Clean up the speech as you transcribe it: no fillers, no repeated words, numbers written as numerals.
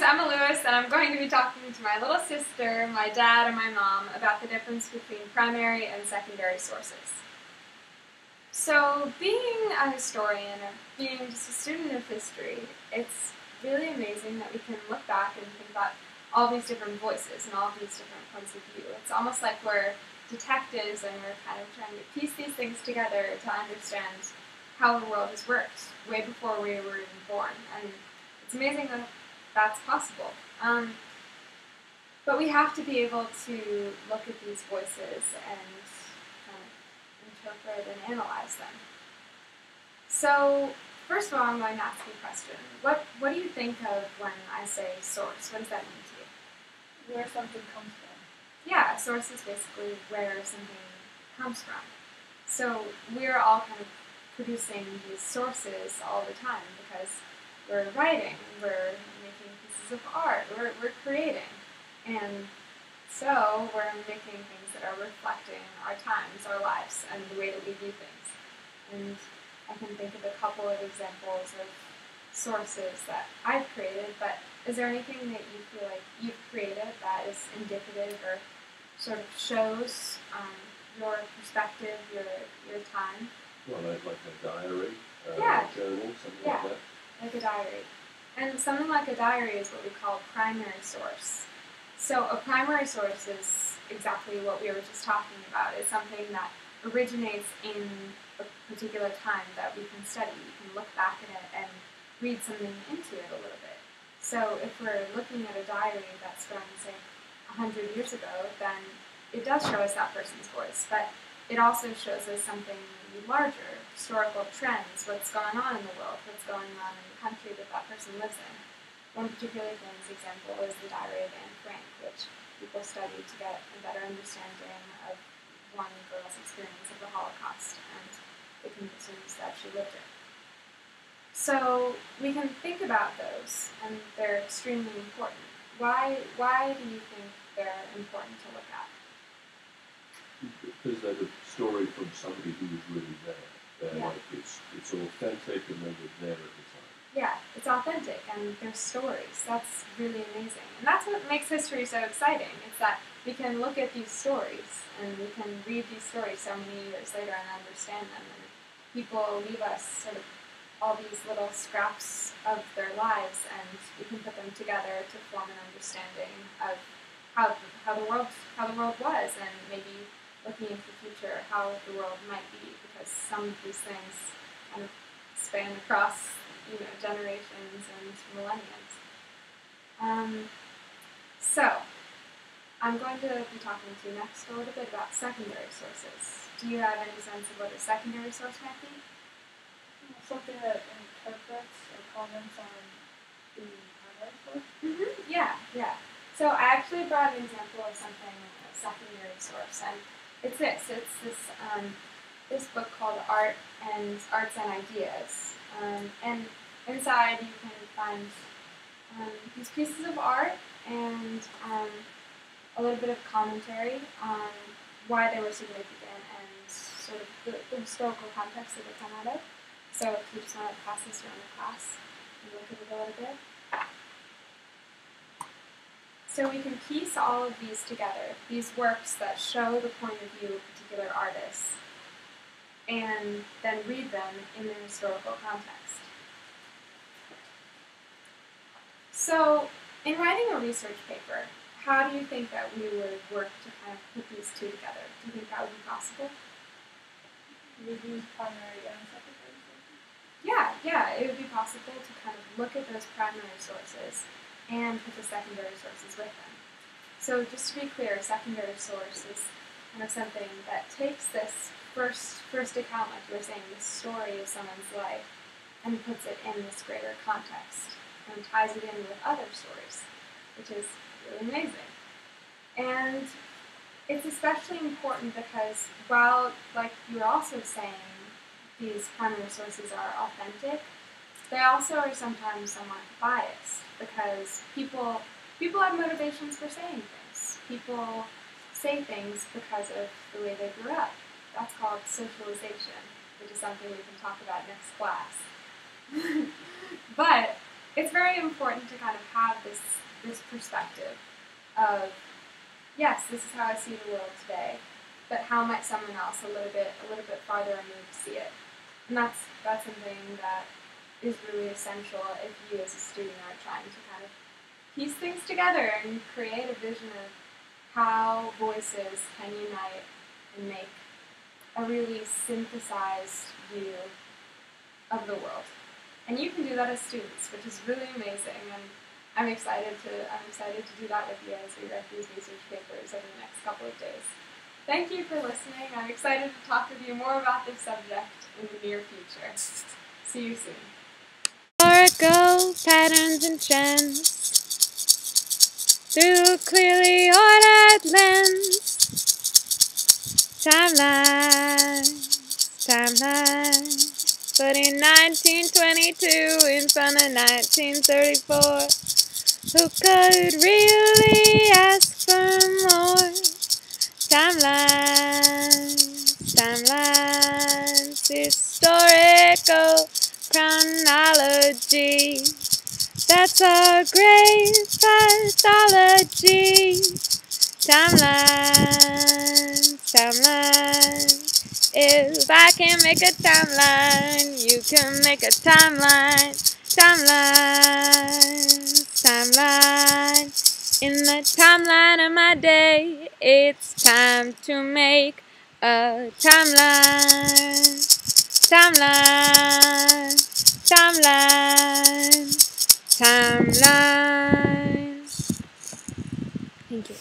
Emma Lewis, and I'm going to be talking to my little sister, my dad, and my mom about the difference between primary and secondary sources. So, being a historian, or being just a student of history, it's really amazing that we can look back and think about all these different voices and all these different points of view. It's almost like we're detectives and we're kind of trying to piece these things together to understand how the world has worked way before we were even born. And it's amazing that that's possible. But we have to be able to look at these voices and interpret and analyze them. So, first of all, I'm going to ask you a question. What do you think of when I say source? What does that mean to you? Where something comes from. Yeah, a source is basically where something comes from. So we're all kind of producing these sources all the time because we're writing, we're making pieces of art, we're creating. And so we're making things that are reflecting our times, our lives, and the way that we do things. And I can think of a couple of examples of sources that I've created, but is there anything that you feel like you've created that is indicative or sort of shows your perspective, your time? Well, like a diary, Yeah. a journal, something Yeah. like that. Like a diary. And something like a diary is what we call primary source. So a primary source is exactly what we were just talking about. It's something that originates in a particular time that we can study. We can look back at it and read something into it a little bit. So if we're looking at a diary that's from, say, 100 years ago, then it does show us that person's voice, but it also shows us something larger, historical trends, what's going on in the world, what's going on in the country that that person lives in. One particularly famous example is the Diary of Anne Frank, which people study to get a better understanding of one girl's experience of the Holocaust and the conditions that she lived in. So we can think about those, and they're extremely important. Why do you think they're important to look at? Because they're a story from somebody who was really there. They're Yeah. like it's authentic and they were there at the time. Yeah, it's authentic and they're stories. That's really amazing. And that's what makes history so exciting. It's that we can look at these stories and we can read these stories so many years later and understand them. And people leave us sort of all these little scraps of their lives and we can put them together to form an understanding of how the world was, and maybe looking into the future how the world might be, because some of these things kind of span across generations and millenniums. So I'm going to be talking to you next a little bit about secondary sources. Do you have any sense of what a secondary source might be? Something that interprets or comments on the primary source. Mm-hmm. Yeah. So I actually brought an example of something, a secondary source, and it's this. It's this book called Arts and Ideas, and inside you can find these pieces of art and a little bit of commentary on why they were significant and sort of the historical context that they come out of. So if you just want to pass this around the class and look at it a little bit. So we can piece all of these together, these works that show the point of view of particular artists, and then read them in their historical context. So in writing a research paper, how do you think that we would work to kind of put these two together? Do you think that would be possible? We use primary and secondary sources. Yeah, it would be possible to kind of look at those primary sources and put the secondary sources with them. So just to be clear, a secondary source is kind of something that takes this first account, like you were saying, the story of someone's life, and puts it in this greater context and ties it in with other stories, which is really amazing. And it's especially important because while, like you were also saying, these primary sources are authentic, they also are sometimes somewhat biased because people have motivations for saying things. People say things because of the way they grew up. That's called socialization, which is something we can talk about next class. But it's very important to kind of have this perspective of, yes, this is how I see the world today, but how might someone else a little bit farther removed see it? And that's something that is really essential if you as a student are trying to kind of piece things together and create a vision of how voices can unite and make a really synthesized view of the world. And you can do that as students, which is really amazing, and I'm excited to do that with you as we write these research papers over the next couple of days. Thank you for listening. I'm excited to talk with you more about this subject in the near future. See you soon. Historical patterns and trends through clearly ordered lens. Timelines, putting 1922 in front of 1934. Who could really ask for more? Timelines, historical chronology. That's our great pathology. Timelines. If I can make a timeline, you can make a timeline. Timeline. In the timeline of my day, it's time to make a timeline. Timeline. Thank you.